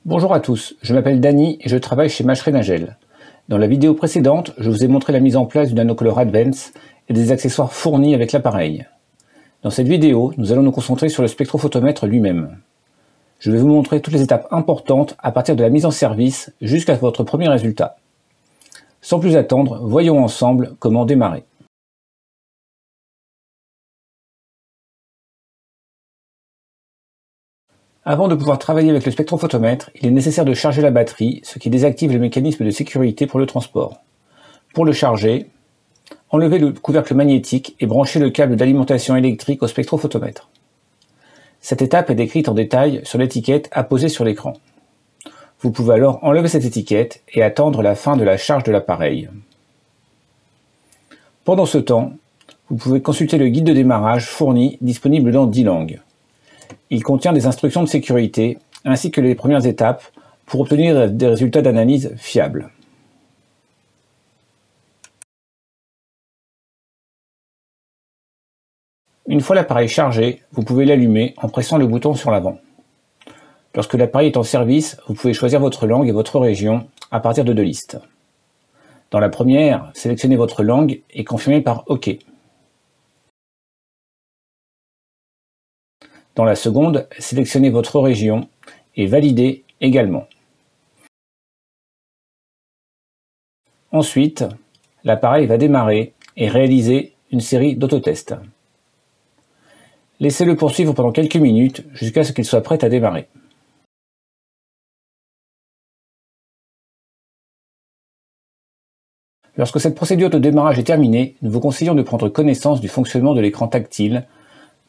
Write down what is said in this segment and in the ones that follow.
Bonjour à tous, je m'appelle Dany et je travaille chez Machray Nagel. Dans la vidéo précédente, je vous ai montré la mise en place du Nanocolor Advance et des accessoires fournis avec l'appareil. Dans cette vidéo, nous allons nous concentrer sur le spectrophotomètre lui-même. Je vais vous montrer toutes les étapes importantes à partir de la mise en service jusqu'à votre premier résultat. Sans plus attendre, voyons ensemble comment démarrer. Avant de pouvoir travailler avec le spectrophotomètre, il est nécessaire de charger la batterie, ce qui désactive le mécanisme de sécurité pour le transport. Pour le charger, enlevez le couvercle magnétique et branchez le câble d'alimentation électrique au spectrophotomètre. Cette étape est décrite en détail sur l'étiquette apposée sur l'écran. Vous pouvez alors enlever cette étiquette et attendre la fin de la charge de l'appareil. Pendant ce temps, vous pouvez consulter le guide de démarrage fourni disponible dans 10 langues. Il contient des instructions de sécurité ainsi que les premières étapes pour obtenir des résultats d'analyse fiables. Une fois l'appareil chargé, vous pouvez l'allumer en pressant le bouton sur l'avant. Lorsque l'appareil est en service, vous pouvez choisir votre langue et votre région à partir de 2 listes. Dans la première, sélectionnez votre langue et confirmez par OK. Dans la seconde, sélectionnez votre région et validez également. Ensuite, l'appareil va démarrer et réaliser une série d'autotests. Laissez-le poursuivre pendant quelques minutes jusqu'à ce qu'il soit prêt à démarrer. Lorsque cette procédure de démarrage est terminée, nous vous conseillons de prendre connaissance du fonctionnement de l'écran tactile.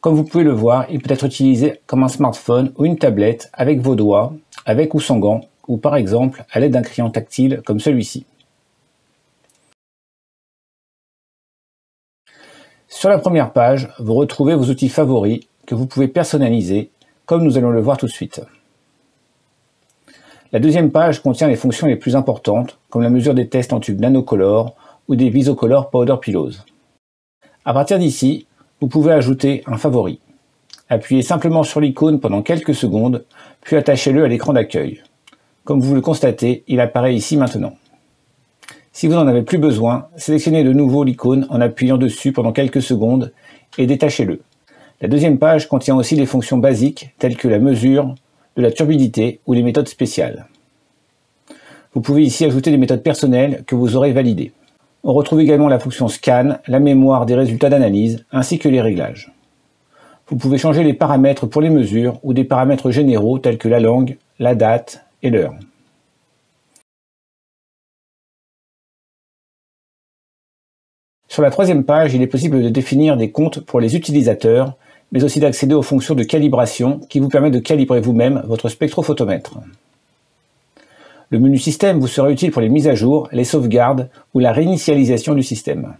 Comme vous pouvez le voir, il peut être utilisé comme un smartphone ou une tablette avec vos doigts, avec ou sans gants, ou par exemple à l'aide d'un crayon tactile comme celui-ci. Sur la première page, vous retrouvez vos outils favoris que vous pouvez personnaliser, comme nous allons le voir tout de suite. La deuxième page contient les fonctions les plus importantes, comme la mesure des tests en tube Nanocolor ou des VisoColor Powder Pillows. À partir d'ici, vous pouvez ajouter un favori. Appuyez simplement sur l'icône pendant quelques secondes, puis attachez-le à l'écran d'accueil. Comme vous le constatez, il apparaît ici maintenant. Si vous n'en avez plus besoin, sélectionnez de nouveau l'icône en appuyant dessus pendant quelques secondes et détachez-le. La deuxième page contient aussi des fonctions basiques telles que la mesure de la turbidité ou les méthodes spéciales. Vous pouvez ici ajouter des méthodes personnelles que vous aurez validées. On retrouve également la fonction Scan, la mémoire des résultats d'analyse, ainsi que les réglages. Vous pouvez changer les paramètres pour les mesures ou des paramètres généraux tels que la langue, la date et l'heure. Sur la troisième page, il est possible de définir des comptes pour les utilisateurs, mais aussi d'accéder aux fonctions de calibration qui vous permettent de calibrer vous-même votre spectrophotomètre. Le menu Système vous sera utile pour les mises à jour, les sauvegardes ou la réinitialisation du système.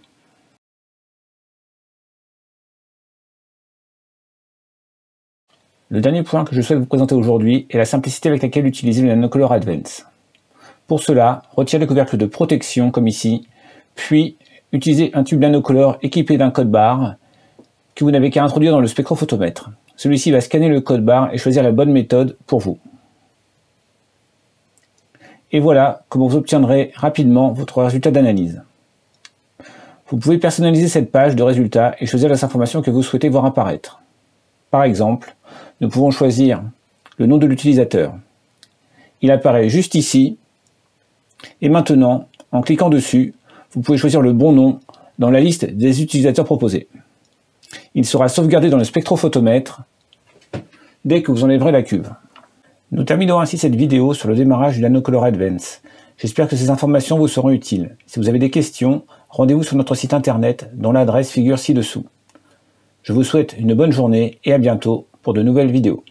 Le dernier point que je souhaite vous présenter aujourd'hui est la simplicité avec laquelle utiliser le Nanocolor Advance. Pour cela, retirez le couvercle de protection comme ici, puis utilisez un tube Nanocolor équipé d'un code barre que vous n'avez qu'à introduire dans le spectrophotomètre. Celui-ci va scanner le code barre et choisir la bonne méthode pour vous. Et voilà comment vous obtiendrez rapidement votre résultat d'analyse. Vous pouvez personnaliser cette page de résultats et choisir les informations que vous souhaitez voir apparaître. Par exemple, nous pouvons choisir le nom de l'utilisateur. Il apparaît juste ici. Et maintenant, en cliquant dessus, vous pouvez choisir le bon nom dans la liste des utilisateurs proposés. Il sera sauvegardé dans le spectrophotomètre dès que vous enlèverez la cuve. Nous terminons ainsi cette vidéo sur le démarrage du Nanocolor Advance. J'espère que ces informations vous seront utiles. Si vous avez des questions, rendez-vous sur notre site internet dont l'adresse figure ci-dessous. Je vous souhaite une bonne journée et à bientôt pour de nouvelles vidéos.